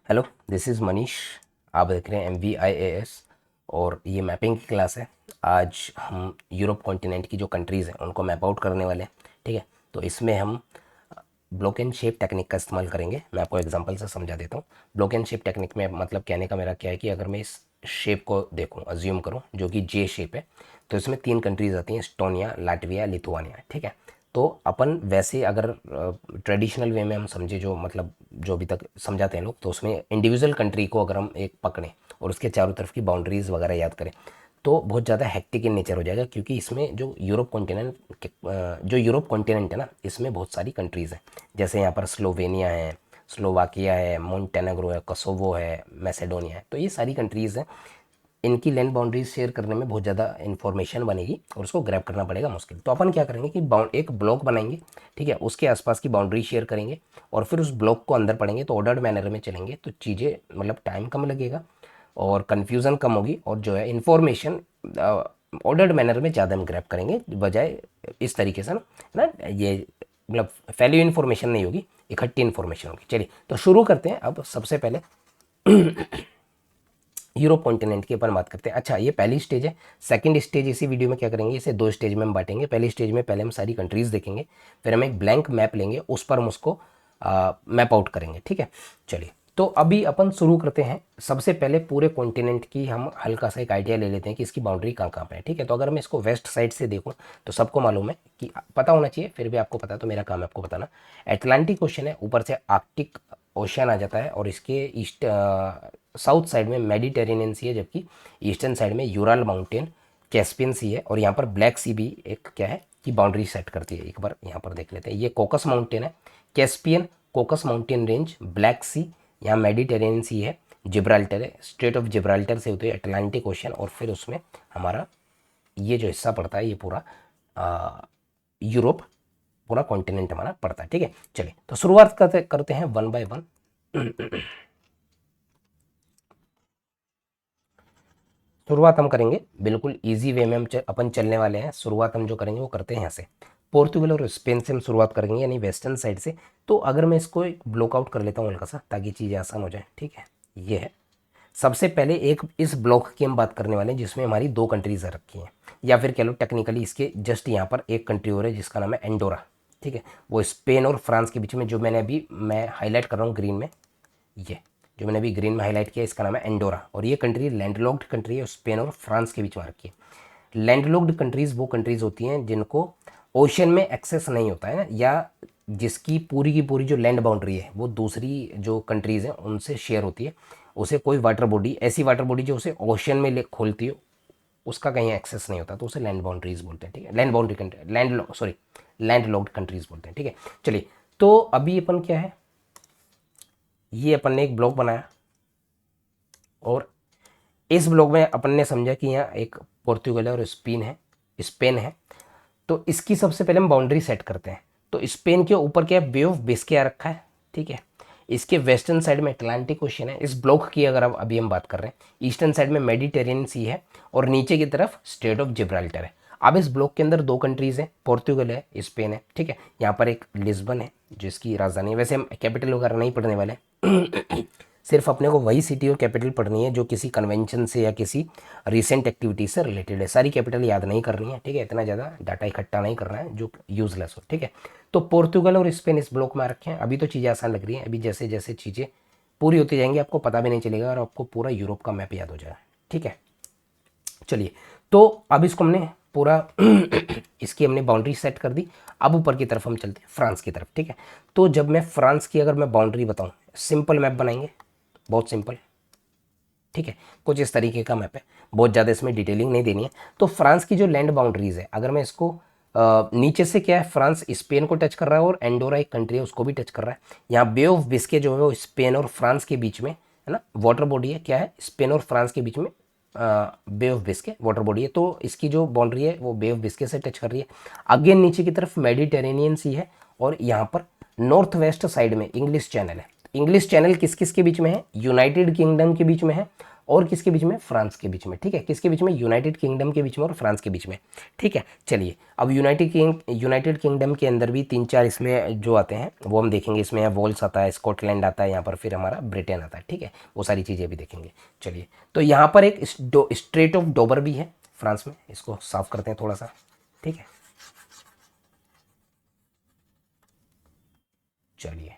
Hello, this is Manish. आप देख रहे हैं MVIAS और ये मैपिंग की क्लास है। आज हम यूरोप कॉन्टिनेंट की जो कंट्रीज़ हैं उनको मैप आउट करने वाले हैं। ठीक है, तो इसमें हम ब्लॉक एंड शेप टेक्निक का इस्तेमाल करेंगे। मैं आपको एग्जांपल से समझा देता हूँ। ब्लॉक एंड शेप टेक्निक में मतलब कहने का मेरा क्या है कि अगर मैं इस शेप को देखूँ, अज्यूम करूँ जो कि जे शेप है, तो इसमें 3 कंट्रीज़ आती हैं, एस्टोनिया, लाटविया, लिथुआनिया। ठीक है, तो अपन वैसे अगर ट्रेडिशनल वे में हम समझे, जो मतलब जो अभी तक समझाते हैं लोग, तो उसमें इंडिविजुअल कंट्री को अगर हम एक पकड़ें और उसके चारों तरफ की बाउंड्रीज वगैरह याद करें तो बहुत ज़्यादा हेक्टिक इन नेचर हो जाएगा, क्योंकि इसमें जो यूरोप कॉन्टिनेंट है ना, इसमें बहुत सारी कंट्रीज़ हैं। जैसे यहाँ पर स्लोवेनिया है, स्लोवाकिया है, मोन्टेनेग्रो है, कोसोवो है, मैसेडोनिया है। तो ये सारी कंट्रीज़ हैं। इनकी लैंड बाउंड्रीज शेयर करने में बहुत ज़्यादा इन्फॉर्मेशन बनेगी और उसको ग्रैब करना पड़ेगा मुश्किल। तो अपन क्या करेंगे कि एक ब्लॉक बनाएंगे। ठीक है, उसके आसपास की बाउंड्री शेयर करेंगे और फिर उस ब्लॉक को अंदर पढ़ेंगे। तो ऑर्डर्ड मैनर में चलेंगे तो चीज़ें मतलब टाइम कम लगेगा और कन्फ्यूज़न कम होगी, और जो है इन्फॉर्मेशन ऑर्डर्ड मैनर में ज़्यादा हम ग्रैब करेंगे, बजाय इस तरीके से ना ये मतलब फैली इन्फॉर्मेशन नहीं होगी, इकट्ठी इन्फॉर्मेशन होगी। चलिए तो शुरू करते हैं। अब सबसे पहले यूरोप कॉन्टिनेंट की अपन बात करते हैं। अच्छा, ये पहली स्टेज है। सेकंड स्टेज इसी वीडियो में क्या करेंगे, इसे 2 स्टेज में हम बांटेंगे। पहली स्टेज में पहले हम सारी कंट्रीज देखेंगे, फिर हम एक ब्लैंक मैप लेंगे, उस पर हम उसको मैप आउट करेंगे। ठीक है, चलिए तो अभी अपन शुरू करते हैं। सबसे पहले पूरे कॉन्टिनेंट की हम हल्का सा एक आइडिया ले लेते हैं कि इसकी बाउंड्री कहाँ कहाँ पे है। ठीक है, तो अगर मैं इसको वेस्ट साइड से देखूँ तो सबको मालूम है कि पता होना चाहिए, फिर भी आपको पता है तो मेरा काम है आपको बताना। अटलांटिक ओशन है, ऊपर से आर्कटिक ओशन आ जाता है, और इसके ईस्ट साउथ साइड में मेडिटेरेनियन सी है, जबकि ईस्टर्न साइड में यूराल माउंटेन, कैस्पियन सी है, और यहाँ पर ब्लैक सी भी एक क्या है कि बाउंड्री सेट करती है। एक बार यहाँ पर देख लेते हैं। ये कोकस माउंटेन है, Caspian Caucasus mountain range, black sea, यहाँ मेडिटेरेनियन सी है, जिब्राल्टर है, स्ट्रेट ऑफ जिब्राल्टर से होती है अटलांटिक ओशन, और फिर उसमें हमारा ये जो हिस्सा पड़ता है ये पूरा यूरोप, पूरा कॉन्टिनेंट हमारा पड़ता है। ठीक है, चलिए तो शुरुआत करते हैं वन बाय वन। शुरुआत हम करेंगे बिल्कुल इजी वे में, अपन चलने वाले हैं। शुरुआत हम जो करेंगे वो करते हैं यहाँ से, पोर्तुगल और स्पेन से हम शुरुआत करेंगे, यानी वेस्टर्न साइड से। तो अगर मैं इसको एक ब्लॉक आउट कर लेता हूँ हल्का सा, ताकि चीज़ें आसान हो जाए। ठीक है, ये है। सबसे पहले एक इस ब्लॉक की हम बात करने वाले हैं जिसमें हमारी 2 कंट्रीज रखी हैं, या फिर कह लो टेक्निकली इसके जस्ट यहाँ पर एक कंट्री और है जिसका नाम है एंडोरा। ठीक है, वो स्पेन और फ्रांस के बीच में, जो मैं हाईलाइट कर रहा हूँ ग्रीन में, ये जो मैंने अभी ग्रीन में हाईलाइट किया इसका नाम है एंडोरा, और ये कंट्री लैंडलॉक्ड कंट्री है, स्पेन और फ्रांस के बीच में रखी है। लैंडलॉक्ड कंट्रीज़ वो कंट्रीज़ होती हैं जिनको ओशन में एक्सेस नहीं होता है ना, या जिसकी पूरी की पूरी जो लैंड बाउंड्री है वो दूसरी जो कंट्रीज़ हैं उनसे शेयर होती है। उसे कोई वाटर बॉडी, ऐसी वाटर बॉडी जो उसे ओशन में ले खोलती हो, उसका कहीं एक्सेस नहीं होता, तो उसे लैंड बाउंड्रीज बोलते हैं। ठीक है, land boundary country, land locked countries बोलते हैं। ठीक है, चलिए तो अभी अपन क्या है, ये अपन ने एक ब्लॉक बनाया, और इस ब्लॉक में अपन ने समझा कि यहाँ एक पोर्तुगल है और स्पेन है। तो इसकी सबसे पहले हम बाउंड्री सेट करते हैं। तो स्पेन के ऊपर क्या है, बे ऑफ बिस्के आ रखा है। ठीक है, इसके वेस्टर्न साइड में अटलांटिक ओशन है। इस ब्लॉक की अगर अब अभी हम बात कर रहे हैं, ईस्टर्न साइड में मेडिटेरेनियन सी है, और नीचे की तरफ स्टेट ऑफ जिब्राल्टर है। अब इस ब्लॉक के अंदर 2 कंट्रीज हैं, पोर्तुगल है, स्पेन है। ठीक है, यहाँ पर एक लिस्बन है जिसकी राजधानी है। वैसे हम कैपिटल वगैरह नहीं पढ़ने वाले सिर्फ अपने को वही सिटी और कैपिटल पढ़नी है जो किसी कन्वेंशन से या किसी रिसेंट एक्टिविटी से रिलेटेड है। सारी कैपिटल याद नहीं करनी है। ठीक है, इतना ज़्यादा डाटा इकट्ठा नहीं करना है जो यूजलेस हो। ठीक है, तो पोर्तुगल और स्पेन इस ब्लॉक में रखे हैं। अभी तो चीज़ें आसान लग रही हैं, अभी जैसे जैसे चीज़ें पूरी होती जाएंगी आपको पता भी नहीं चलेगा और आपको पूरा यूरोप का मैप याद हो जाएगा। ठीक है, चलिए तो अब इसको हमने पूरा इसकी हमने बाउंड्री सेट कर दी। अब ऊपर की तरफ हम चलते हैं फ्रांस की तरफ। ठीक है, तो जब मैं फ्रांस की अगर मैं बाउंड्री बताऊं, सिंपल मैप बनाएंगे, बहुत सिंपल। ठीक है, कुछ इस तरीके का मैप है, बहुत ज़्यादा इसमें डिटेलिंग नहीं देनी है। तो फ्रांस की जो लैंड बाउंड्रीज है, अगर मैं इसको नीचे से क्या है, फ्रांस स्पेन को टच कर रहा है, और एंडोरा एक कंट्री है उसको भी टच कर रहा है। यहाँ बे ऑफ बिस्के जो है वो स्पेन और फ्रांस के बीच में है ना, वाटर बॉडी है, क्या है, स्पेन और फ्रांस के बीच में बे ऑफ बिस्के वाटर बॉडी है। तो इसकी जो बाउंड्री है वो बे ऑफ बिस्के से टच कर रही है। अगेन नीचे की तरफ मेडिटेरेनियन सी है, और यहाँ पर नॉर्थ वेस्ट साइड में इंग्लिश चैनल है। इंग्लिश चैनल किस किस के बीच में है, यूनाइटेड किंगडम के बीच में है, और किसके बीच में, फ्रांस के बीच में, ठीक है, किसके बीच में, यूनाइटेड किंगडम के बीच में और फ्रांस के बीच में, ठीक है। चलिए अब यूनाइटेड किंगडम के अंदर भी 3-4 इसमें जो आते हैं वो हम देखेंगे। इसमें वॉल्स आता है, स्कॉटलैंड आता है, यहाँ पर फिर हमारा ब्रिटेन आता है, ठीक है, वो सारी चीज़ें भी देखेंगे। चलिए तो यहाँ पर एक स्ट्रेट ऑफ डोबर भी है फ्रांस में, इसको साफ करते हैं थोड़ा सा, ठीक है। चलिए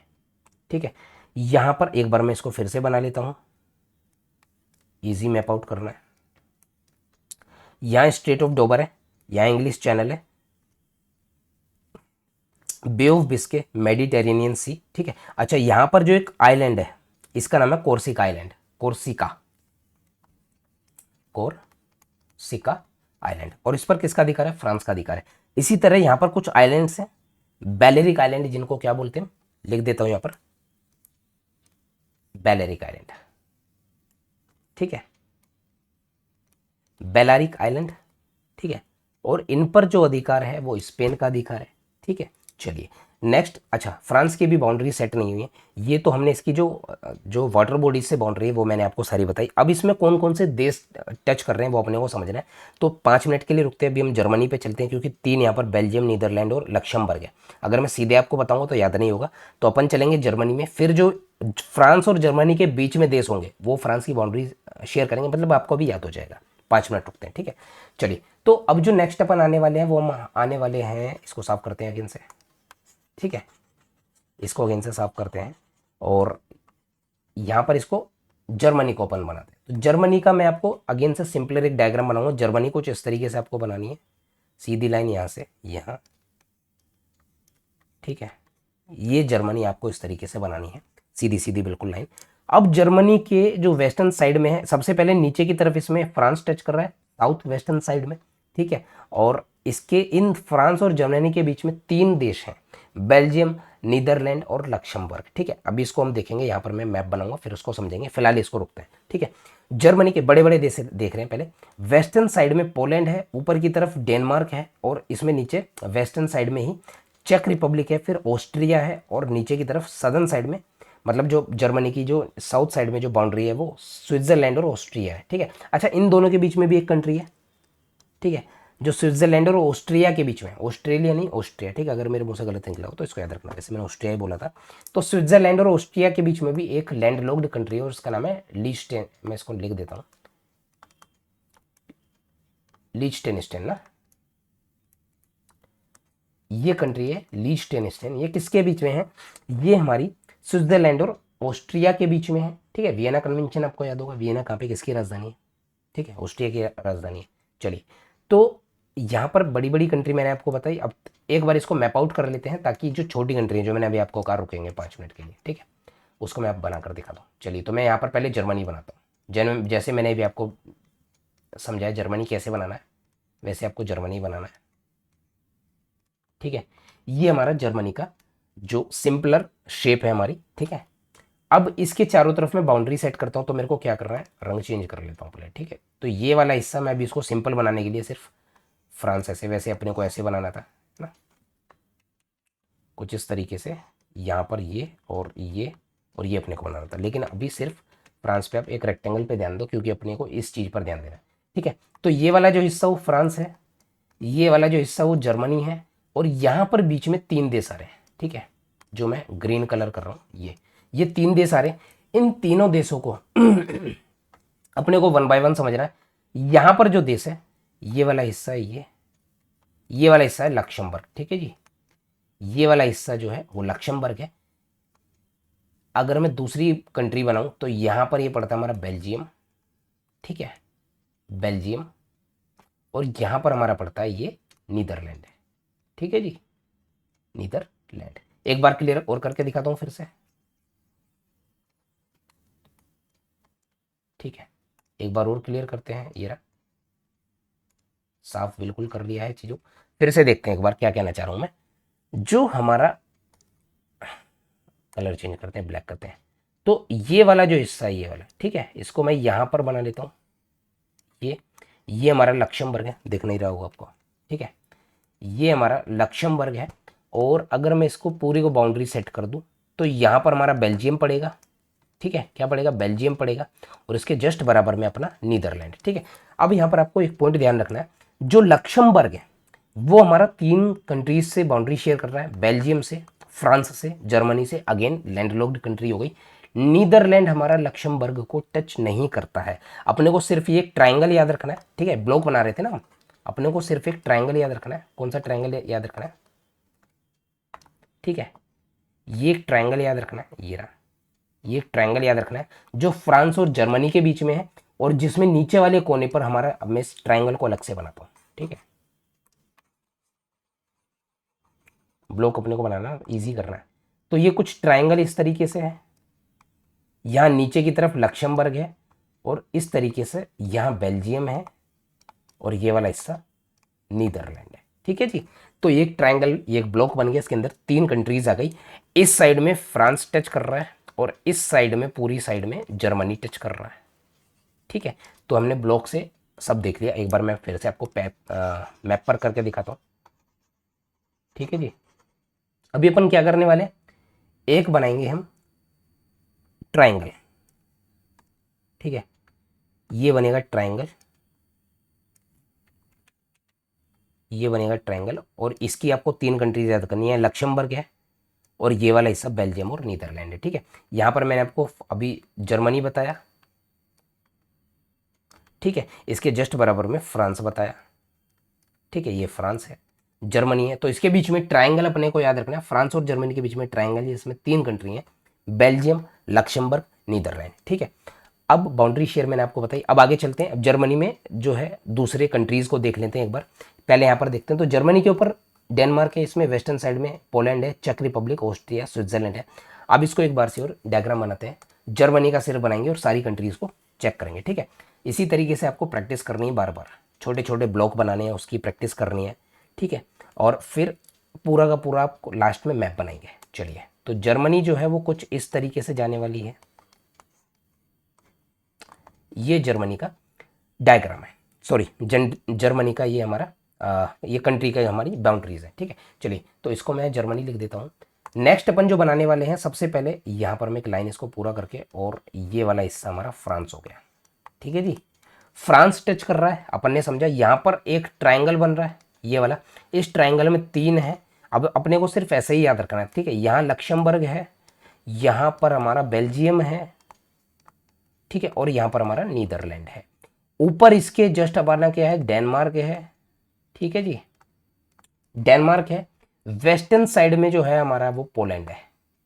ठीक है, यहाँ पर एक बार मैं इसको फिर से बना लेता हूँ, इजी मैप आउट करना है। यहाँ स्ट्रेट ऑफ डोबर है, यहाँ इंग्लिश चैनल है, बे ऑफ बिस्के, मेडिटेरेनियन सी, ठीक है। अच्छा यहाँ पर जो एक आइलैंड है इसका नाम है कोर्सिका आइलैंड, कोर्सिका आइलैंड, और इस पर किसका अधिकार है, फ्रांस का अधिकार है। इसी तरह यहाँ पर कुछ आइलैंड्स हैं, बैलेरिक आइलैंड जिनको क्या बोलते हैं, लिख देता हूँ यहाँ पर, बैलेरिक आइलैंड, ठीक है, बेलारिक आइलैंड, ठीक है, और इन पर जो अधिकार है वो स्पेन का अधिकार है, ठीक है। चलिए नेक्स्ट, अच्छा फ्रांस की भी बाउंड्री सेट नहीं हुई है, ये तो हमने इसकी जो वाटर बॉडीज से बाउंड्री है वो मैंने आपको सारी बताई। अब इसमें कौन कौन से देश टच कर रहे हैं वो अपने को समझना है। तो 5 मिनट के लिए रुकते हैं, अभी हम जर्मनी पे चलते हैं, क्योंकि 3 यहाँ पर बेल्जियम, नीदरलैंड और लक्समबर्ग है। अगर मैं सीधे आपको बताऊंगा तो याद नहीं होगा, तो अपन चलेंगे जर्मनी में, फिर जो फ्रांस और जर्मनी के बीच में देश होंगे वो फ्रांस की बाउंड्री शेयर करेंगे, मतलब आपको भी याद हो जाएगा। 5 मिनट रुकते हैं, ठीक है। चलिए तो अब जो नेक्स्ट अपन आने वाले हैं वो हम आने वाले हैं, इसको साफ करते हैं अगेन से, ठीक है, इसको अगेन से साफ करते हैं, और यहाँ पर इसको जर्मनी को अपन बनाते हैं। तो जर्मनी का मैं आपको अगेन से सिंपलर एक डायग्राम बनाऊंगा। जर्मनी कुछ इस तरीके से आपको बनानी है, सीधी लाइन यहाँ से यहाँ, ठीक है, ये जर्मनी आपको इस तरीके से बनानी है, सीधी सीधी बिल्कुल लाइन। अब जर्मनी के जो वेस्टर्न साइड में है, सबसे पहले नीचे की तरफ इसमें फ्रांस टच कर रहा है, साउथ वेस्टर्न साइड में, ठीक है, और इसके इन फ्रांस और जर्मनी के बीच में 3 देश हैं, बेल्जियम, नीदरलैंड और लक्समबर्ग, ठीक है। अभी इसको हम देखेंगे, यहाँ पर मैं मैप बनाऊंगा फिर उसको समझेंगे, फिलहाल इसको रुकते हैं, ठीक है। जर्मनी के बड़े बड़े देश देख रहे हैं पहले, वेस्टर्न साइड में पोलैंड है, ऊपर की तरफ डेनमार्क है, और इसमें नीचे वेस्टर्न साइड में ही चेक रिपब्लिक है, फिर ऑस्ट्रिया है, और नीचे की तरफ सदर्न साइड में, मतलब जो जर्मनी की जो साउथ साइड में जो बाउंड्री है वो स्विट्जरलैंड और ऑस्ट्रिया है, ठीक है। अच्छा इन दोनों के बीच में भी एक कंट्री है, ठीक है, जो स्विट्जरलैंड और ऑस्ट्रिया के बीच में, ऑस्ट्रेलिया नहीं ऑस्ट्रिया, ठीक है, अगर मेरे मुंह से गलत निकला हो तो इसको याद रखना, वैसे मैंने ऑस्ट्रिया ही बोला था। तो स्विट्जरलैंड और ऑस्ट्रिया के बीच में भी एक लैंड लॉक्ड कंट्री है और उसका नाम है लीचटेन, मैं इसको लिख देता हूँ, लीचटेनस्टेन ना, ये कंट्री है लीचटेनस्टेन। ये किसके बीच में है, ये हमारी स्विट्जरलैंड और ऑस्ट्रिया के बीच में है, ठीक है। वियना कन्वेंशन आपको याद होगा, वियना कहाँ पे किसकी राजधानी है, ठीक है, ऑस्ट्रिया की राजधानी है। चलिए तो यहाँ पर बड़ी बड़ी कंट्री मैंने आपको बताई। अब एक बार इसको मैप आउट कर लेते हैं, ताकि जो छोटी कंट्री है जो मैंने अभी आपको कहा रुकेंगे 5 मिनट के लिए, ठीक है, उसको मैं आप बनाकर दिखा दूँ। चलिए तो मैं यहाँ पर पहले जर्मनी बनाता हूँ, जैसे मैंने अभी आपको समझाया जर्मनी कैसे बनाना है, वैसे आपको जर्मनी बनाना है, ठीक है। ये हमारा जर्मनी का जो सिंपलर शेप है हमारी, ठीक है। अब इसके चारों तरफ मैं बाउंड्री सेट करता हूँ, तो मेरे को क्या करना है, रंग चेंज कर लेता हूँ पहले, ठीक है। तो ये वाला हिस्सा मैं अभी इसको सिंपल बनाने के लिए सिर्फ फ्रांस, ऐसे वैसे अपने को ऐसे बनाना था ना, कुछ इस तरीके से, यहाँ पर ये और ये और ये अपने को बनाना था, लेकिन अभी सिर्फ फ्रांस पे आप एक रेक्टेंगल पे ध्यान दो, क्योंकि अपने को इस चीज़ पर ध्यान देना है, ठीक है। तो ये वाला जो हिस्सा वो फ्रांस है, ये वाला जो हिस्सा वो जर्मनी है, और यहाँ पर बीच में 3 देश आ रहे हैं, ठीक है, जो मैं ग्रीन कलर कर रहा हूँ, ये 3 देश आ रहे हैं। इन तीनों देशों को अपने को 1 बाय 1 समझना है। यहाँ पर जो देश है, ये वाला हिस्सा है, ये वाला हिस्सा है लक्समबर्ग, ठीक है जी, ये वाला हिस्सा जो है वो लक्समबर्ग है। अगर मैं दूसरी कंट्री बनाऊं तो यहाँ पर ये पड़ता है हमारा बेल्जियम, ठीक है, बेल्जियम, और यहाँ पर हमारा पड़ता है ये नीदरलैंड है, ठीक है जी, नीदरलैंड। एक बार क्लियर और करके दिखाता हूँ फिर से, ठीक है, एक बार और क्लियर करते हैं, ये रहा, साफ बिल्कुल कर लिया है चीज़ों। फिर से देखते हैं एक बार क्या कहना चाह रहा हूँ मैं। जो हमारा कलर चेंज करते हैं, ब्लैक करते हैं, तो ये वाला जो हिस्सा है, ये वाला, ठीक है, इसको मैं यहाँ पर बना लेता हूँ, ये हमारा लक्समबर्ग है, दिख नहीं रहा होगा आपको, ठीक है, ये हमारा लक्समबर्ग है। और अगर मैं इसको पूरी को बाउंड्री सेट कर दूं तो यहाँ पर हमारा बेल्जियम पड़ेगा, ठीक है, क्या पड़ेगा, बेल्जियम पड़ेगा, और इसके जस्ट बराबर में अपना नीदरलैंड। ठीक है, अब यहाँ पर आपको एक पॉइंट ध्यान रखना है, जो लक्समबर्ग है वो हमारा 3 कंट्रीज से बाउंड्री शेयर कर रहा है, बेल्जियम से, फ्रांस से, जर्मनी से, अगेन लैंडलॉक्ड कंट्री हो गई। नीदरलैंड हमारा लक्समबर्ग को टच नहीं करता है। अपने को सिर्फ ये एक ट्राइंगल याद रखना है, ठीक है, ब्लॉक बना रहे थे ना हम, अपने को सिर्फ एक ट्राइंगल याद रखना है। कौन सा ट्राइंगल याद रखना है, ठीक है, ये एक ट्राइंगल याद रखना है, ये रहा, ये एक ट्राइंगल याद रखना है जो फ्रांस और जर्मनी के बीच में है, और जिसमें नीचे वाले कोने पर हमारा, अब मैं इस ट्राइंगल को अलग से बनाता हूँ, ठीक है, ब्लॉक अपने को बनाना इजी करना है। तो ये कुछ ट्राइंगल इस तरीके से है, यहाँ नीचे की तरफ लक्समबर्ग है, और इस तरीके से यहाँ बेल्जियम है, और ये वाला हिस्सा नीदरलैंड है। ठीक है जी, तो एक ट्राइंगल, ये एक ब्लॉक बन गया, इसके अंदर 3 कंट्रीज आ गई। इस साइड में फ्रांस टच कर रहा है, और इस साइड में, पूरी साइड में जर्मनी टच कर रहा है। ठीक है, तो हमने ब्लॉक से सब देख लिया। एक बार मैं फिर से आपको मैप पर करके दिखाता हूँ। ठीक है जी, अभी अपन क्या करने वाले हैं, एक बनाएंगे हम ट्राइंगल, ठीक है, ये बनेगा ट्राइंगल, ये बनेगा ट्राइंगल, और इसकी आपको 3 कंट्रीज याद करनी है, लक्समबर्ग है, और ये वाला हिस्सा बेल्जियम और नीदरलैंड है। ठीक है, यहाँ पर मैंने आपको अभी जर्मनी बताया, ठीक है, इसके जस्ट बराबर में फ्रांस बताया, ठीक है, ये फ्रांस है, जर्मनी है, तो इसके बीच में ट्राइंगल अपने को याद रखना है, फ्रांस और जर्मनी के बीच में ट्राइंगल है, इसमें 3 कंट्री हैं, बेल्जियम, लक्समबर्ग, नीदरलैंड। ठीक है, अब बाउंड्री शेयर मैंने आपको बताई। अब आगे चलते हैं, अब जर्मनी में जो है दूसरे कंट्रीज को देख लेते हैं एक बार। पहले यहाँ पर देखते हैं, तो जर्मनी के ऊपर डेनमार्क है, इसमें वेस्टर्न साइड में पोलैंड है, चेक रिपब्लिक, ऑस्ट्रिया, स्विट्जरलैंड है। अब इसको एक बार से और डायग्राम बनाते हैं, जर्मनी का सिर्फ बनाएंगे और सारी कंट्रीज को चेक करेंगे। ठीक है, इसी तरीके से आपको प्रैक्टिस करनी है, बार बार छोटे छोटे ब्लॉक बनाने हैं, उसकी प्रैक्टिस करनी है। ठीक है, और फिर पूरा का पूरा आपको लास्ट में मैप बनाएंगे। चलिए, तो जर्मनी जो है वो कुछ इस तरीके से जाने वाली है, ये जर्मनी का डायग्राम है, सॉरी जर्मनी का ये हमारा ये कंट्री का हमारी बाउंड्रीज है। ठीक है, चलिए, तो इसको मैं जर्मनी लिख देता हूँ। नेक्स्ट अपन जो बनाने वाले हैं, सबसे पहले यहाँ पर मैं एक लाइन इसको पूरा करके, और ये वाला हिस्सा हमारा फ्रांस हो गया। ठीक है जी, फ्रांस टच कर रहा है, अपन ने समझा, यहाँ पर एक ट्राइंगल बन रहा है, ये वाला, इस ट्राइंगल में 3 है। अब अपने को सिर्फ ऐसे ही याद रखना है, ठीक है, यहाँ लक्समबर्ग है, यहाँ पर हमारा बेल्जियम है, ठीक है, और यहाँ पर हमारा नीदरलैंड है। ऊपर इसके जस्ट अपना क्या है, डेनमार्क है, ठीक है जी, डेनमार्क है। वेस्टर्न साइड में जो है हमारा वो पोलैंड है,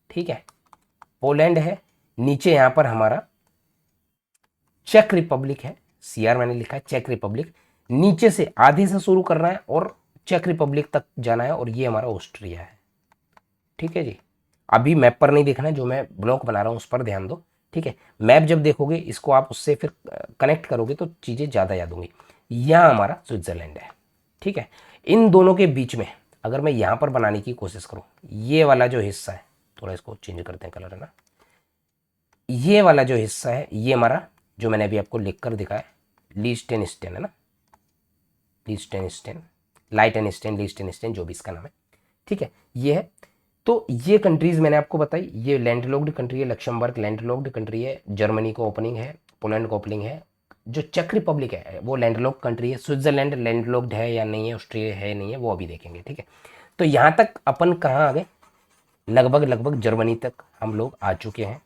ठीक है, पोलैंड है। नीचे यहाँ पर हमारा चेक रिपब्लिक है, सीआर मैंने लिखा है, चेक रिपब्लिक। नीचे से आधे से शुरू करना है और चेक रिपब्लिक तक जाना है, और ये हमारा ऑस्ट्रिया है। ठीक है जी, अभी मैप पर नहीं देखना है, जो मैं ब्लॉक बना रहा हूँ उस पर ध्यान दो। ठीक है, मैप जब देखोगे इसको आप उससे फिर कनेक्ट करोगे तो चीज़ें ज़्यादा याद होंगी। यहाँ हमारा स्विट्जरलैंड है। ठीक है, इन दोनों के बीच में अगर मैं यहाँ पर बनाने की कोशिश करूँ, ये वाला जो हिस्सा है, थोड़ा इसको चेंज करते हैं कलर, है ना, ये वाला जो हिस्सा है, ये हमारा जो मैंने अभी आपको लिख कर दिखाया, लीस्टेनस्टेन है ना, लीस्टेनस्टेन, लाइटेनस्टेन, लीस्टेनस्टेन, जो भी इसका नाम है। ठीक है, ये है। तो ये कंट्रीज मैंने आपको बताई, ये लैंडलॉक्ड कंट्री है, लक्समबर्ग लैंडलॉक्ड कंट्री है, जर्मनी को ओपनिंग है, पोलैंड को ओपनिंग है, जो चेक रिपब्लिक है वो लैंडलॉक्ड कंट्री है, स्विट्जरलैंड लैंडलॉक्ड है या नहीं है, ऑस्ट्रिया है नहीं है, वो अभी देखेंगे। ठीक है, तो यहाँ तक अपन कहाँ आ गए, लगभग लगभग जर्मनी तक हम लोग आ चुके हैं।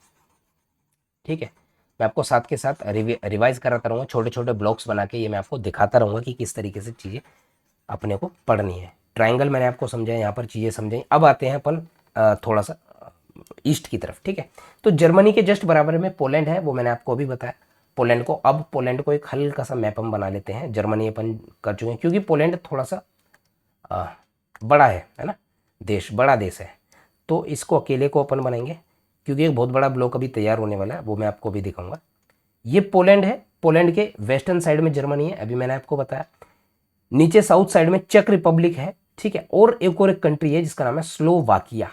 ठीक है, मैं आपको साथ के साथ रिवाइज कराता रहूँगा, छोटे छोटे ब्लॉक्स बना के ये मैं आपको दिखाता रहूँगा कि किस तरीके से चीज़ें अपने को पढ़नी है। ट्राइंगल मैंने आपको समझाया, यहाँ पर चीज़ें समझाई। अब आते हैं अपन थोड़ा सा ईस्ट की तरफ। ठीक है, तो जर्मनी के जस्ट बराबर में पोलैंड है, वो मैंने आपको अभी बताया। पोलैंड को, अब पोलैंड को एक हल्का सा मैप हम बना लेते हैं, जर्मनी अपन कर चुके हैं, क्योंकि पोलैंड थोड़ा सा बड़ा है ना, देश, बड़ा देश है, तो इसको अकेले को अपन बनाएंगे, क्योंकि एक बहुत बड़ा ब्लॉक अभी तैयार होने वाला है, वो मैं आपको भी दिखाऊंगा। ये पोलैंड है, पोलैंड के वेस्टर्न साइड में जर्मनी है, अभी मैंने आपको बताया। नीचे साउथ साइड में चेक रिपब्लिक है, ठीक है, और एक कंट्री है जिसका नाम है स्लोवाकिया।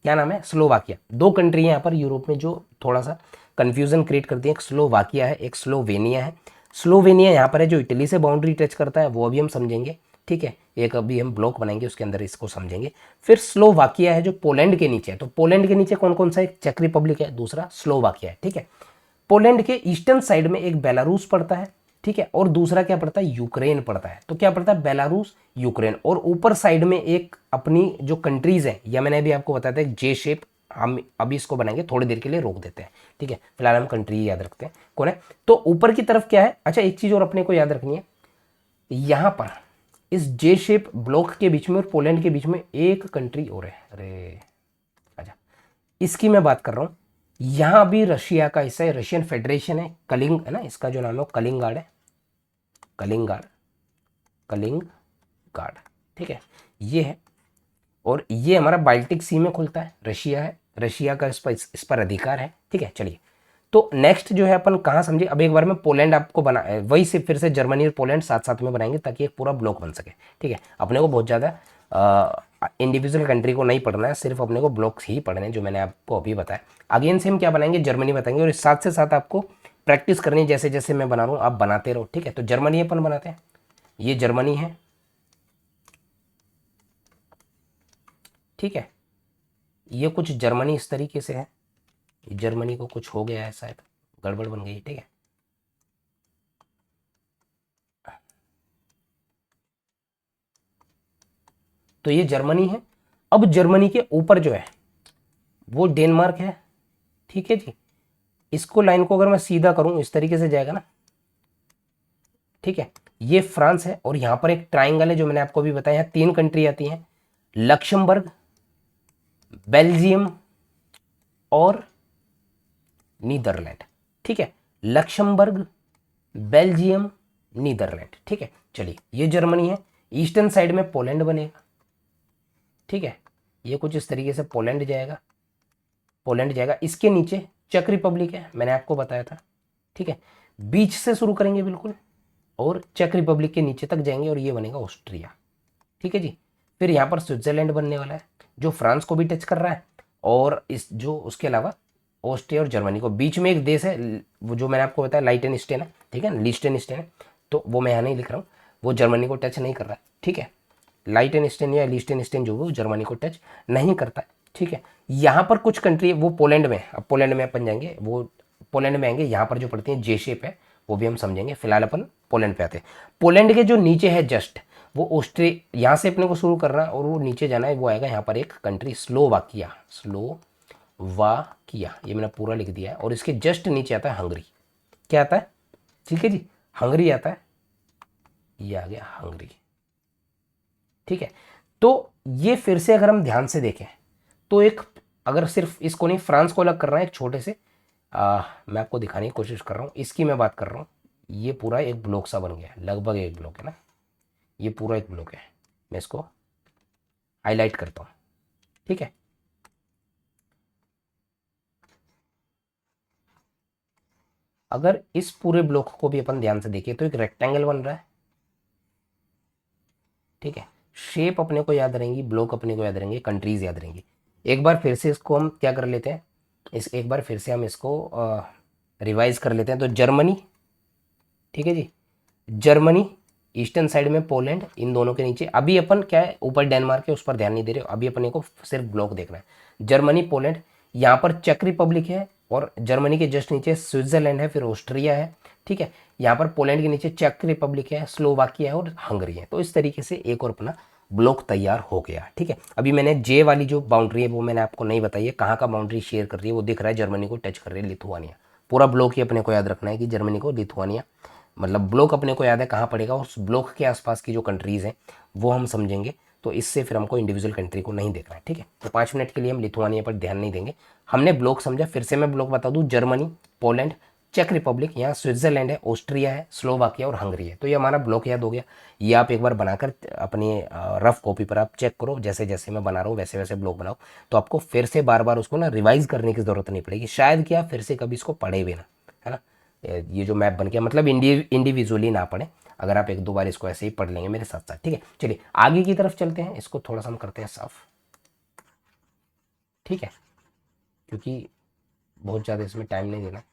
क्या नाम है, स्लोवाकिया। 2 कंट्री है यहाँ पर यूरोप में जो थोड़ा सा कंफ्यूजन क्रिएट करती है, एक स्लोवाकिया है, एक स्लोवेनिया है। स्लोवेनिया यहाँ पर है जो इटली से बाउंड्री टच करता है, वो अभी हम समझेंगे। ठीक है, एक अभी हम ब्लॉक बनाएंगे उसके अंदर इसको समझेंगे। फिर स्लोवाकिया है जो पोलैंड के नीचे है, तो पोलैंड के नीचे कौन कौन सा है, चेक रिपब्लिक है, दूसरा स्लोवाकिया है, ठीक है। पोलैंड के ईस्टर्न साइड में एक बेलारूस पड़ता है, ठीक है, और दूसरा क्या पड़ता है, यूक्रेन पड़ता है। तो क्या पड़ता है, बेलारूस, यूक्रेन, और ऊपर साइड में एक अपनी जो कंट्रीज है, या मैंने अभी आपको बताया था जे शेप, हम अभी इसको बनाएंगे, थोड़ी देर के लिए रोक देते हैं, ठीक है, फिलहाल हम कंट्री याद रखते हैं कौन है। तो ऊपर की तरफ क्या है, अच्छा एक चीज और अपने को याद रखनी है, यहां पर इस जे शेप ब्लॉक के बीच में और पोलैंड के बीच में एक कंट्री और है, अरे अच्छा, इसकी मैं बात कर रहा हूं। यहां भी रशिया का हिस्सा है, रशियन फेडरेशन है, कलिंग है ना, इसका जो नाम है वो कलिंगार्ड है, कलिंगार्ड, कलिंगार्ड, ठीक है, ये है। और ये हमारा बाल्टिक सी में खुलता है, रशिया है, रशिया का इस पर अधिकार है, ठीक है। चलिए, तो नेक्स्ट जो है अपन कहाँ समझे, अब एक बार में पोलैंड आपको बना, वही से फिर से जर्मनी और पोलैंड साथ साथ में बनाएंगे ताकि एक पूरा ब्लॉक बन सके, ठीक है। अपने को बहुत ज़्यादा इंडिविजुअल कंट्री को नहीं पढ़ना है, सिर्फ अपने को ब्लॉक्स ही पढ़ने हैं, जो मैंने आपको अभी बताया। अगेन से हम क्या बनाएंगे, जर्मनी बताएंगे, और इस साथ से साथ आपको प्रैक्टिस करनी है, जैसे जैसे मैं बना रहा हूँ आप बनाते रहो, ठीक है। तो जर्मनी अपन बनाते हैं, ये जर्मनी है, ठीक है, ये कुछ जर्मनी इस तरीके से है, जर्मनी को कुछ हो गया है शायद, गड़बड़ बन गई, ठीक है। तो ये जर्मनी है। अब जर्मनी के ऊपर जो है वो डेनमार्क है, ठीक है जी। इसको लाइन को अगर मैं सीधा करूं इस तरीके से जाएगा ना, ठीक है। ये फ्रांस है, और यहां पर एक ट्राइंगल है जो मैंने आपको अभी बताया, तीन कंट्री आती हैं, लक्समबर्ग, बेल्जियम और नीदरलैंड, ठीक है, लक्समबर्ग, बेल्जियम, नीदरलैंड, ठीक है। चलिए, ये जर्मनी है, ईस्टर्न साइड में पोलैंड बनेगा, ठीक है, ये कुछ इस तरीके से पोलैंड जाएगा, पोलैंड जाएगा, इसके नीचे चेक रिपब्लिक है, मैंने आपको बताया था, ठीक है। बीच से शुरू करेंगे बिल्कुल, और चेक रिपब्लिक के नीचे तक जाएंगे, और ये बनेगा ऑस्ट्रिया, ठीक है जी। फिर यहाँ पर स्विट्जरलैंड बनने वाला है, जो फ्रांस को भी टच कर रहा है, और इस जो उसके अलावा ऑस्ट्रिया और जर्मनी को, बीच में एक देश है वो जो मैंने आपको बताया लाइटेनस्टाइन है, ठीक है, लिस्टेनस्टाइन है, तो वो मैं यहाँ नहीं लिख रहा हूँ, वो जर्मनी को टच नहीं कर रहा है, ठीक है। लाइटेनस्टाइन या लिस्टेनस्टाइन जो है वो जर्मनी को टच नहीं करता है, ठीक है। यहाँ पर कुछ कंट्री वो पोलैंड में, अब पोलैंड में अपन जाएंगे, वो पोलैंड में आएंगे, यहाँ पर जो पड़ती है जे शेप है वो भी हम समझेंगे, फिलहाल अपन पोलैंड पे आते हैं। पोलैंड के जो नीचे है जस्ट, वो ऑस्ट्रिया, यहाँ से अपने को शुरू करना और वो नीचे जाना है, वो आएगा यहाँ पर एक कंट्री स्लोवाकिया, स्लोवाकिया, ये मैंने पूरा लिख दिया है, और इसके जस्ट नीचे आता है हंगरी, क्या आता है, ठीक है जी, हंगरी आता है, ये आ गया हंगरी, ठीक है। तो ये फिर से अगर हम ध्यान से देखें तो एक, अगर सिर्फ इसको नहीं, फ्रांस को अलग कर रहा है एक छोटे से, मैं आपको दिखाने की कोशिश कर रहा हूँ, इसकी मैं बात कर रहा हूँ, ये पूरा एक ब्लॉक सा बन गया है, लगभग एक ब्लॉक है ना, ये पूरा एक ब्लॉक है, मैं इसको हाईलाइट करता हूँ, ठीक है। अगर इस पूरे ब्लॉक को भी अपन ध्यान से देखें तो एक रेक्टेंगल बन रहा है, ठीक है। शेप अपने को याद रहेंगी, ब्लॉक अपने को याद रहेंगे, कंट्रीज याद रहेंगी। एक बार फिर से इसको हम क्या कर लेते हैं, इस एक बार फिर से हम इसको रिवाइज कर लेते हैं। तो जर्मनी, ठीक है जी, जर्मनी, ईस्टर्न साइड में पोलैंड, इन दोनों के नीचे अभी अपन क्या है, ऊपर डेनमार्क है उस पर ध्यान नहीं दे रहे, अभी अपने को सिर्फ ब्लॉक देखना है, जर्मनी, पोलैंड, यहाँ पर चेक रिपब्लिक है, और जर्मनी के जस्ट नीचे स्विट्जरलैंड है, फिर ऑस्ट्रिया है, ठीक है। यहाँ पर पोलैंड के नीचे चेक रिपब्लिक है, स्लोवाकिया है, और हंगरी है। तो इस तरीके से एक और अपना ब्लॉक तैयार हो गया, ठीक है। अभी मैंने जे वाली जो बाउंड्री है वो मैंने आपको नहीं बताई है, कहाँ का बाउंड्री शेयर कर रही है, वो दिख रहा है, जर्मनी को टच कर रही है लिथुआनिया, पूरा ब्लॉक ही अपने को याद रखना है कि जर्मनी को लिथुआनिया, मतलब ब्लॉक अपने को याद है कहाँ पड़ेगा, उस ब्लॉक के आसपास की जो कंट्रीज़ हैं वो हम समझेंगे, तो इससे फिर हमको इंडिविजुअल कंट्री को नहीं देखना है, ठीक है। तो 5 मिनट के लिए हम लिथुआनिया पर ध्यान नहीं देंगे, हमने ब्लॉक समझा, फिर से मैं ब्लॉक बता दूँ, जर्मनी, पोलैंड, चेक रिपब्लिक, यहाँ स्विट्जरलैंड है, ऑस्ट्रिया है, स्लोवाकिया और हंगरी है। तो ये हमारा ब्लॉक याद हो गया। ये आप एक बार बनाकर अपनी रफ कॉपी पर आप चेक करो, जैसे जैसे मैं बना रहा हूँ वैसे वैसे ब्लॉक बनाओ, तो आपको फिर से बार बार उसको ना रिवाइज करने की ज़रूरत नहीं पड़ेगी, शायद क्या फिर से कभी इसको पढ़े भी ना, है ना। ये जो मैप बन गया, मतलब इंडिविजुअली ना पढ़े, अगर आप एक दो बार इसको ऐसे ही पढ़ लेंगे मेरे साथ साथ, ठीक है। चलिए आगे की तरफ चलते हैं, इसको थोड़ा सा हम करते हैं साफ, ठीक है, क्योंकि बहुत ज़्यादा इसमें टाइम नहीं देना।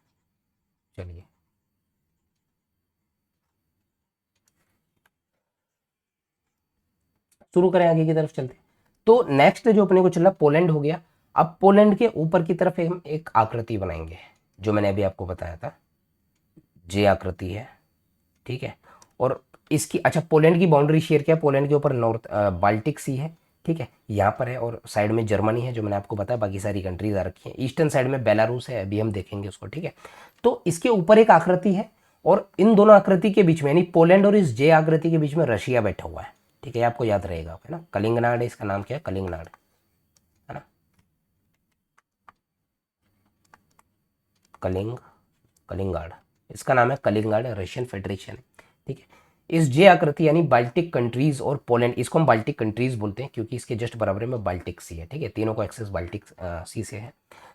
चलिए, शुरू करें, आगे की तरफ चलते हैं। तो नेक्स्ट जो अपने को चल रहा पोलैंड हो गया। अब पोलैंड के ऊपर की तरफ हम एक आकृति बनाएंगे जो मैंने अभी आपको बताया था, जे आकृति है, ठीक है। और इसकी अच्छा पोलैंड की बाउंड्री शेयर क्या है, पोलैंड के ऊपर नॉर्थ बाल्टिक सी है, ठीक है, यहाँ पर है, और साइड में जर्मनी है जो मैंने आपको बताया, बाकी सारी कंट्रीज आ रखी हैं। ईस्टर्न साइड में बेलारूस है, अभी हम देखेंगे उसको, ठीक है। तो इसके ऊपर एक आकृति है और इन दोनों आकृति के बीच में यानी पोलैंड और इस जे आकृति के बीच में रशिया बैठा हुआ है, ठीक है, आपको याद रहेगा, है ना। कलिंगनाड है इसका नाम, क्या है, कलिंगनाड, है ना, कलिंगाड, इसका नाम है कलिंगाड, रशियन फेडरेशन है, ठीक है। इस जे आकृति यानी बाल्टिक कंट्रीज और पोलैंड, इसको हम बाल्टिक कंट्रीज बोलते हैं क्योंकि इसके जस्ट बराबर में बाल्टिक सी है, ठीक है, तीनों को एक्सेस बाल्टिक सी से है।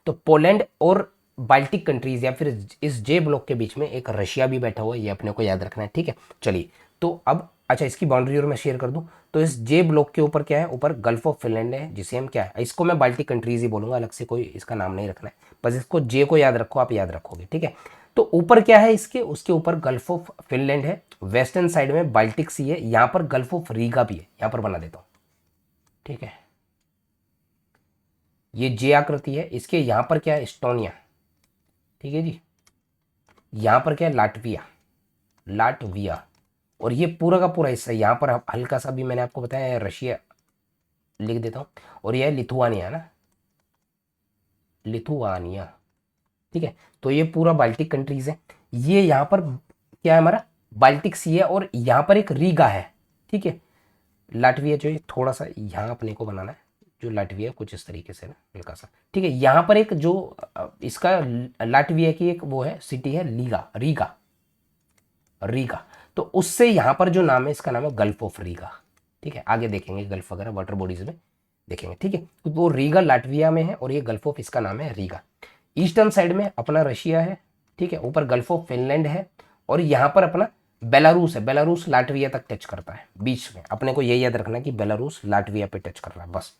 तो पोलैंड और बाल्टिक कंट्रीज या फिर इस जे ब्लॉक के बीच में एक रशिया भी बैठा हुआ है, ये अपने को याद रखना है, ठीक है। चलिए, तो अब अच्छा इसकी बाउंड्री और मैं शेयर कर दूं, तो इस जे ब्लॉक के ऊपर क्या है, ऊपर गल्फ ऑफ फिनलैंड है, जिसे हम क्या है, इसको मैं बाल्टिक कंट्रीज ही बोलूंगा, अलग से कोई इसका नाम नहीं रखना है, बस इसको जे को याद रखो, आप याद रखोगे, ठीक है। तो ऊपर क्या है इसके, उसके ऊपर गल्फ ऑफ फिनलैंड है, वेस्टर्न साइड में बाल्टिक सी है, यहां पर गल्फ ऑफ रीगा भी है, यहां पर बना देता हूं, ठीक है। ये जे आकृति है, इसके यहां पर क्या है, एस्टोनिया, ठीक है जी। यहां पर क्या है, लाटविया, लाटविया, और ये पूरा का पूरा हिस्सा, यहां पर हल्का सा भी मैंने आपको बताया रशिया लिख देता हूं, और यह है लिथुआनिया ना, लिथुआनिया, ठीक है। तो ये पूरा बाल्टिक कंट्रीज है, ये यहाँ पर क्या है हमारा, बाल्टिक सी है, और यहाँ पर एक रीगा है, ठीक है। लाटविया जो है थोड़ा सा यहाँ अपने को बनाना है, जो लाटविया कुछ इस तरीके से ना, हल्का सा, ठीक है। यहाँ पर एक जो इसका लाटविया की एक वो है सिटी है, लीगा, रीगा, रीगा। तो उससे यहाँ पर जो नाम है इसका नाम है गल्फ ऑफ रीगा, ठीक है। आगे देखेंगे गल्फ वगैरह वाटर बॉडीज में देखेंगे, ठीक है। तो वो रीगा लाटविया में है और ये गल्फ ऑफ इसका नाम है रीगा। ईस्टर्न साइड में अपना रशिया है, ठीक है, ऊपर गल्फ ऑफ फिनलैंड है, और यहाँ पर अपना बेलारूस है, बेलारूस लाटविया तक टच करता है, बीच में अपने को ये याद रखना कि बेलारूस लाटविया पे टच कर रहा है बस।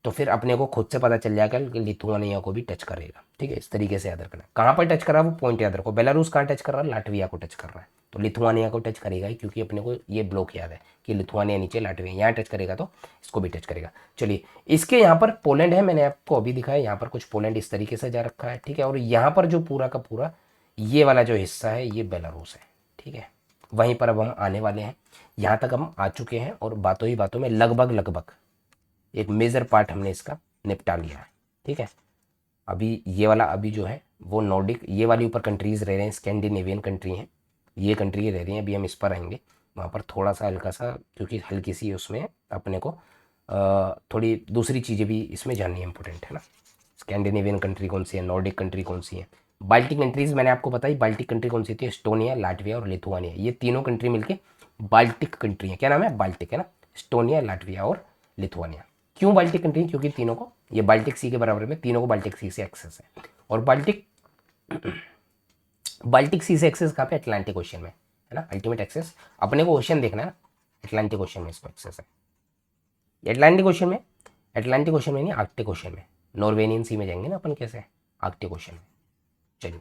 तो फिर अपने को खुद से पता चल जाएगा कि लिथुआनिया को भी टच करेगा, ठीक है, इस तरीके से याद रखना। कहाँ पर टच कर रहा है वो पॉइंट याद रखो, बेलारूस कहाँ टच कर रहा है, लाटविया को टच कर रहा है, तो लिथुआनिया को टच करेगा ही, क्योंकि अपने को ये ब्लॉक याद है कि लिथुआनिया नीचे, लाटविया यहाँ टच करेगा तो इसको भी टच करेगा। चलिए, इसके यहाँ पर पोलैंड है, मैंने आपको अभी दिखाया, यहाँ पर कुछ पोलैंड इस तरीके से जा रखा है, ठीक है। और यहाँ पर जो पूरा का पूरा ये वाला जो हिस्सा है ये बेलारूस है, ठीक है। वहीं पर अब हम आने वाले हैं, यहाँ तक हम आ चुके हैं, और बातों ही बातों में लगभग लगभग एक मेजर पार्ट हमने इसका निपटा लिया है, ठीक है। अभी ये वाला अभी जो है वो नॉर्डिक, ये वाली ऊपर कंट्रीज रह रहे हैं, स्कैंडिनेवियन कंट्री हैं, ये कंट्री रह रही हैं, अभी हम इस पर आएंगे। वहाँ पर थोड़ा सा हल्का सा, क्योंकि हल्की सी उसमें अपने को थोड़ी दूसरी चीज़ें भी इसमें जाननी है, इंपॉर्टेंट है ना। स्कैंडिनेवियन कंट्री कौन सी है, नॉर्डिक कंट्री कौन सी है, बाल्टिक कंट्रीज मैंने आपको बताई, बाल्टिक कंट्री कौन सी थी, एस्टोनिया, लाटविया और लिथुआनिया, ये तीनों कंट्री मिलके बाल्टिक कंट्री है। क्या नाम है, बाल्टिक, है ना, एस्टोनिया, लाटविया और लिथुआनिया। क्यों बाल्टिक कंट्री, क्योंकि तीनों को ये बाल्टिक सी के बराबर में, तीनों को बाल्टिक सी से एक्सेस है। और बाल्टिक बाल्टिक सी से एक्सेस कहाँ पे, अटलांटिक ओशन में, है ना, अल्टीमेट एक्सेस। अपने को ओशन देखना है ना, अटलांटिक ओशन में इसको एक्सेस है, अटलांटिक ओशन में, अटलांटिक ओशन में नहीं, आर्कटिक ओशन में, नॉर्वेनियन सी में जाएंगे ना अपन, कैसे, आर्कटिक ओशन में। चलिए,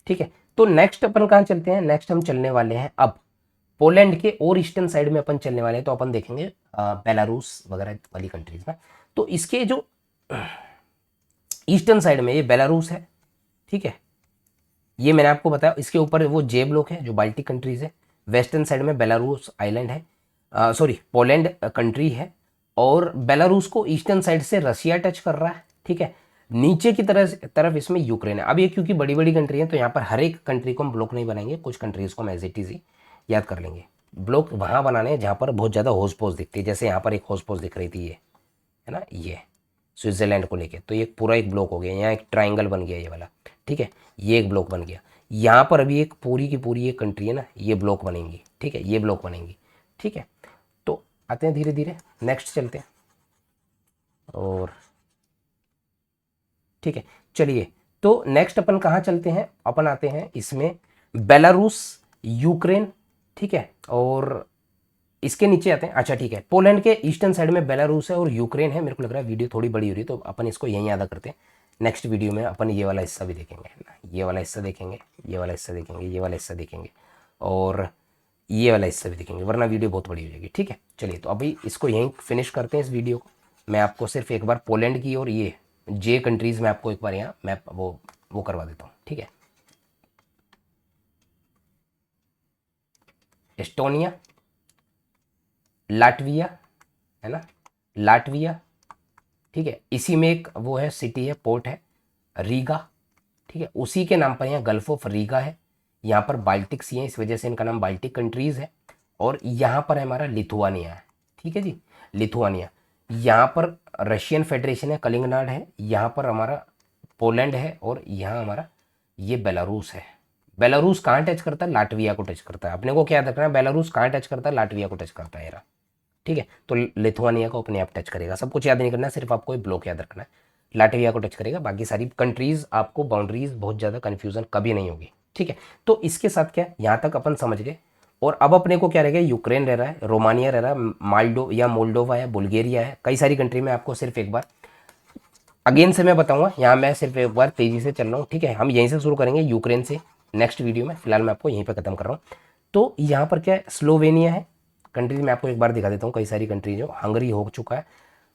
ठीक है। तो नेक्स्ट अपन कहाँ चलते हैं, नेक्स्ट हम चलने वाले हैं अब पोलैंड के और ईस्टर्न साइड में अपन चलने वाले हैं, तो अपन देखेंगे बेलारूस वगैरह वाली कंट्रीज में। तो इसके जो ईस्टर्न साइड में ये बेलारूस है, ठीक है, ये मैंने आपको बताया, इसके ऊपर वो जे ब्लॉक है जो बाल्टिक कंट्रीज है, वेस्टर्न साइड में बेलारूस आइलैंड है, सॉरी पोलैंड कंट्री है, और बेलारूस को ईस्टर्न साइड से रशिया टच कर रहा है, ठीक है। नीचे की तरफ इसमें यूक्रेन है। अब ये क्योंकि बड़ी बड़ी कंट्री है तो यहाँ पर हर एक कंट्री को हम ब्लॉक नहीं बनाएंगे, कुछ कंट्रीज को हम एज इट इज ही याद कर लेंगे। ब्लॉक वहाँ बनाने हैं जहाँ पर बहुत ज़्यादा होज पोज दिखती है, जैसे यहाँ पर एक होज पोज दिख रही थी, ये है ना, ये स्विट्जरलैंड को लेके, तो ये पूरा एक ब्लॉक हो गया, यहाँ एक ट्राइंगल बन गया ये वाला, ठीक है, ये एक ब्लॉक बन गया। यहाँ पर अभी एक पूरी की पूरी एक कंट्री है ना, ये ब्लॉक बनेंगी, ठीक है, ये ब्लॉक बनेंगी, ठीक है। तो आते हैं धीरे धीरे, नेक्स्ट चलते हैं, और ठीक है, चलिए। तो नेक्स्ट अपन कहाँ चलते हैं, अपन आते हैं इसमें बेलारूस, यूक्रेन, ठीक है, और इसके नीचे आते हैं, अच्छा ठीक है, पोलैंड के ईस्टर्न साइड में बेलारूस है और यूक्रेन है। मेरे को लग रहा है वीडियो थोड़ी बड़ी हो रही है, तो अपन इसको यहीं याद करते हैं। नेक्स्ट वीडियो में अपन ये वाला हिस्सा भी देखेंगे, है ना, ये वाला हिस्सा देखेंगे, ये वाला हिस्सा देखेंगे, ये वाला हिस्सा देखेंगे, और ये वाला हिस्सा भी दिखेंगे, वरना वीडियो बहुत बड़ी हो जाएगी। ठीक है, चलिए तो अभी इसको यहीं फिनिश करते हैं इस वीडियो को। मैं आपको सिर्फ एक बार पोलैंड की और ये जे कंट्रीज़ में आपको एक बार यहाँ मैप वो करवा देता हूँ। ठीक है, एस्टोनिया, लाटविया, है ना, लाटविया। ठीक है, इसी में एक वो है सिटी है, पोर्ट है रीगा। ठीक है, उसी के नाम पर यहाँ गल्फ ऑफ रीगा है। यहाँ पर बाल्टिक सी है, इस वजह से इनका नाम बाल्टिक कंट्रीज़ है। और यहाँ पर हमारा लिथुआनिया है। ठीक है जी, लिथुआनिया। यहाँ पर रशियन फेडरेशन है, कलिंगनाड है। यहाँ पर हमारा पोलैंड है और यहाँ हमारा ये बेलारूस है। बेलारूस कहाँ टच करता है? लाटविया को टच करता है। अपने को क्या याद रखना है? बेलारूस कहाँ टच करता है? लाटविया को टच करता है यार। ठीक है, तो लिथुआनिया को अपने आप टच करेगा। सब कुछ याद नहीं करना, सिर्फ आपको एक ब्लॉक याद रखना है। लाटविया को टच करेगा, बाकी सारी कंट्रीज आपको बाउंड्रीज बहुत ज़्यादा कन्फ्यूजन कभी नहीं होगी। ठीक है, तो इसके साथ क्या यहाँ तक अपन समझ गए। और अब अपने को क्या रहेगा? यूक्रेन रह रहा है, रोमानिया रह रहा है, माल्डो या मोल्डोवा है, बुल्गारिया है, कई सारी कंट्री में आपको सिर्फ एक बार अगेन से मैं बताऊंगा। यहाँ मैं सिर्फ एक बार तेजी से चल रहा हूँ। ठीक है, हम यहीं से शुरू करेंगे यूक्रेन से नेक्स्ट वीडियो में। फिलहाल मैं आपको यहीं पर खत्म कर रहा हूँ। तो यहाँ पर क्या है? स्लोवेनिया है कंट्रीज में आपको एक बार दिखा देता हूँ। कई सारी कंट्रीज हो, हंगरी हो चुका है,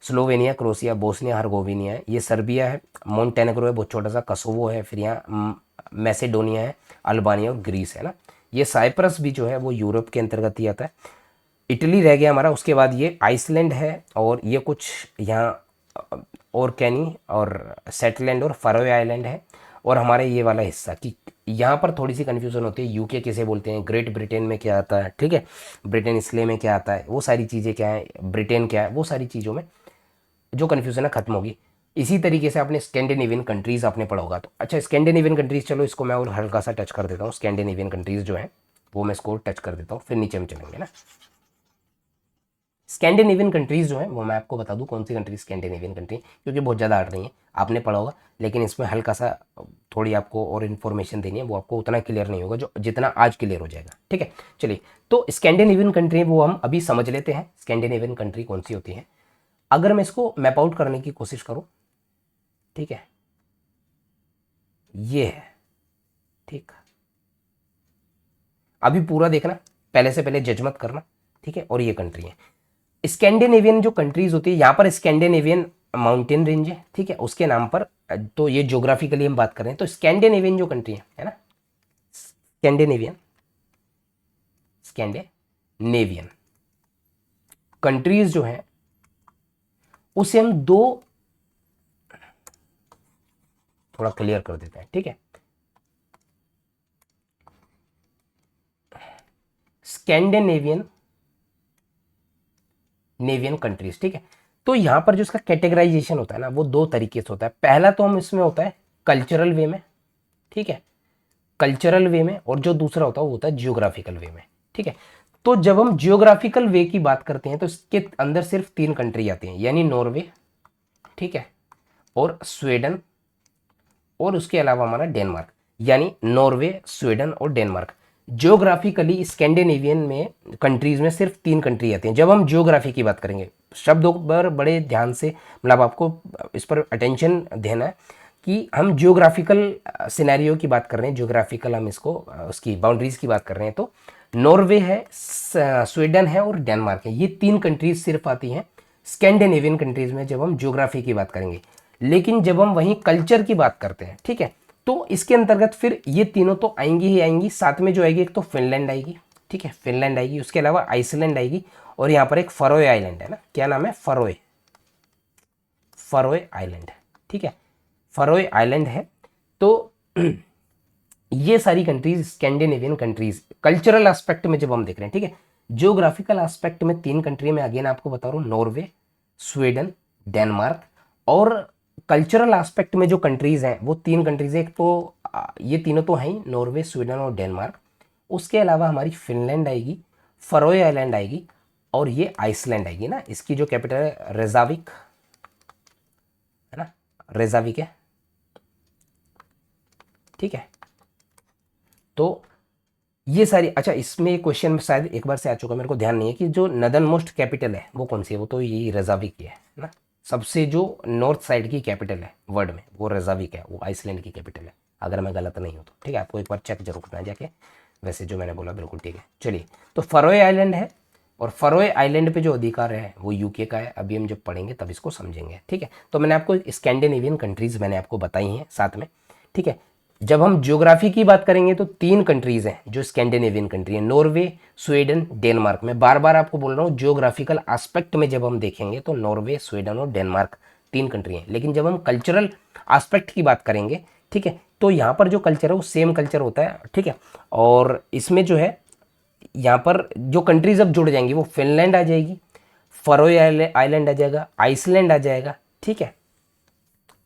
स्लोवेनिया, क्रोशिया, बोस्निया हर्गोविनिया है, ये सर्बिया है, मोन्टेनेग्रो है बहुत छोटा सा, कसोवो है, फिर यहाँ मैसेडोनिया है, अल्बानिया और ग्रीस है ना। ये साइप्रस भी जो है वो यूरोप के अंतर्गत ही आता है। इटली रह गया हमारा, उसके बाद ये आइसलैंड है, और ये कुछ यहाँ और कैनी और सेटलैंड और फरोए आइलैंड है। और हमारे ये वाला हिस्सा कि यहाँ पर थोड़ी सी कन्फ्यूज़न होती है, यूके किसे बोलते हैं, ग्रेट ब्रिटेन में क्या आता है। ठीक है, ब्रिटेन इसलिए में क्या आता है, वो सारी चीज़ें क्या है, ब्रिटेन क्या है, वो सारी चीज़ों में जो कन्फ्यूज़न है खत्म होगी। इसी तरीके से आपने स्कैंडिनेवियन कंट्रीज़ आपने पढ़ा होगा। तो अच्छा, स्कैंडिनेवियन कंट्रीज़, चलो इसको मैं और हल्का सा टच कर देता हूँ। स्कैंडिनेवियन कंट्रीज़ जो है वो मैं इसको टच कर देता हूँ, फिर नीचे में चलेंगे ना। स्कैंडिनेवियन कंट्रीज़ जो है वो मैं आपको बता दूं कौन सी कंट्रीज स्कैंडिनेवियन कंट्री, क्योंकि बहुत ज़्यादा हार्ड नहीं है, आपने पढ़ा होगा, लेकिन इसमें हल्का सा थोड़ी आपको और इन्फॉर्मेशन देनी है, वो आपको उतना क्लियर नहीं होगा जो जितना आज क्लियर हो जाएगा। ठीक है, चलिए तो स्कैंडिनेवियन कंट्री वो हम अभी समझ लेते हैं। स्कैंडिनेवियन कंट्री कौन सी होती है? अगर मैं इसको मैप आउट करने की कोशिश करूँ, ठीक है, ये है। ठीक, अभी पूरा देखना, पहले से पहले जज मत करना। ठीक है, और ये कंट्री है स्कैंडिनेवियन जो कंट्रीज होती है। यहाँ पर स्कैंडिनेवियन माउंटेन रेंज है, ठीक है, उसके नाम पर। तो ये ज्योग्राफिकली हम बात कर रहे हैं, तो स्कैंडिनेवियन जो कंट्री है ना, स्कैंडिनेवियन स्कैंडिनेवियन कंट्रीज जो है उसे हम दो थोड़ा क्लियर कर देते हैं। ठीक है, स्कैंडिनेवियन कंट्रीज। ठीक है, तो यहां पर जो इसका कैटेगराइजेशन होता है ना, वो दो तरीके से होता है। पहला तो हम इसमें होता है कल्चरल वे में, ठीक है, कल्चरल वे में, और जो दूसरा होता है वो होता है जियोग्राफिकल वे में। ठीक है, तो जब हम जियोग्राफिकल वे की बात करते हैं तो इसके अंदर सिर्फ तीन कंट्री आती हैं, यानी नॉर्वे, ठीक है, और स्वीडन, और उसके अलावा हमारा डेनमार्क। यानी नॉर्वे, स्वीडन और डेनमार्क। जियोग्राफिकली स्कैंडिनेवियन में कंट्रीज में सिर्फ तीन कंट्री आती हैं। जब हम जियोग्राफी की बात करेंगे, शब्दों पर बड़े ध्यान से, मतलब आपको इस पर अटेंशन देना है कि हम जियोग्राफिकल सिनेरियो की बात कर रहे हैं। जियोग्राफिकल हम इसको उसकी बाउंड्रीज की बात कर रहे हैं, तो नॉर्वे है, स्वीडन है और डेनमार्क है। ये तीन कंट्रीज सिर्फ आती हैं स्कैंडिनेवियन कंट्रीज में जब हम जियोग्राफी की बात करेंगे। लेकिन जब हम वहीं कल्चर की बात करते हैं, ठीक है, तो इसके अंतर्गत फिर ये तीनों तो आएंगी ही आएंगी। साथ में जो आएगी, एक तो फिनलैंड आएगी, ठीक है, फिनलैंड आएगी, उसके अलावा आइसलैंड आएगी, और यहाँ पर एक फरोए आइलैंड है ना, क्या नाम है? फरोए, फरोए आइलैंड, ठीक है, फरोए आइलैंड है। तो ये सारी countries Scandinavian countries cultural aspect में जब हम देख रहे हैं, ठीक है। जियोग्राफिकल एस्पेक्ट में तीन कंट्री में अगेन आपको बता रहा हूँ, नॉर्वे, स्वीडन, डेनमार्क। और कल्चरल एस्पेक्ट में जो कंट्रीज हैं वो तीन कंट्रीज है, एक तो ये तीनों तो हैं ही, नॉर्वे, स्वीडन और डेनमार्क। उसके अलावा हमारी फिनलैंड आएगी, फरोए आइलैंड आएगी, और ये आइसलैंड आएगी ना। इसकी जो कैपिटल है रेजाविक, है ना, रेजाविक है, ठीक है। तो ये सारी, अच्छा इसमें क्वेश्चन शायद एक बार से आ चुका, मेरे को ध्यान नहीं है कि जो नदर्न मोस्ट कैपिटल है वो कौन सी है। वो तो ये रेजाविक की है ना, सबसे जो नॉर्थ साइड की कैपिटल है वर्ल्ड में वो रेजाविक है, वो आइसलैंड की कैपिटल है, अगर मैं गलत नहीं हूँ तो। ठीक है, आपको एक बार चेक जरूर करना है जाके। वैसे जो मैंने बोला बिल्कुल ठीक है। चलिए, तो फरोए आइलैंड है और फरोए आइलैंड पे जो अधिकार है वो यूके का है। अभी हम जब पढ़ेंगे तब इसको समझेंगे, ठीक है। तो मैंने आपको स्कैंडिनेवियन कंट्रीज़ मैंने आपको बताई हैं साथ में, ठीक है। जब हम ज्योग्राफी की बात करेंगे तो 3 कंट्रीज़ हैं जो स्कैंडिनेवियन कंट्री है, नॉर्वे, स्वीडन, डेनमार्क। मैं बार बार आपको बोल रहा हूँ, ज्योग्राफिकल एस्पेक्ट में जब हम देखेंगे तो नॉर्वे, स्वीडन और डेनमार्क 3 कंट्री हैं। लेकिन जब हम कल्चरल एस्पेक्ट की बात करेंगे, ठीक है, तो यहाँ पर जो कल्चर है वो सेम कल्चर होता है, ठीक है। और इसमें जो है यहाँ पर जो कंट्रीज अब जुड़ जाएंगी वो फिनलैंड आ जाएगी, फरोए आइलैंड आ जाएगा, आइसलैंड आ जाएगा, ठीक है।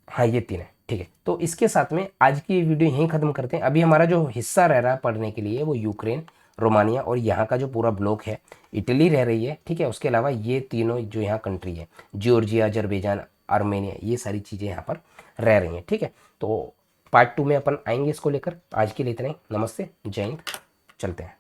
हाँ, ये 3 है, ठीक है। तो इसके साथ में आज की वीडियो यहीं ख़त्म करते हैं। अभी हमारा जो हिस्सा रह रहा है पढ़ने के लिए वो यूक्रेन, रोमानिया और यहाँ का जो पूरा ब्लॉक है, इटली रह रही है, ठीक है। उसके अलावा ये तीनों जो यहाँ कंट्री है, जॉर्जिया, अजरबैजान, आर्मेनिया, ये सारी चीज़ें यहाँ पर रह रही हैं, ठीक है। तो पार्ट 2 में अपन आएंगे इसको लेकर। आज के लिए इतना ही। नमस्ते, जय हिंद, चलते हैं।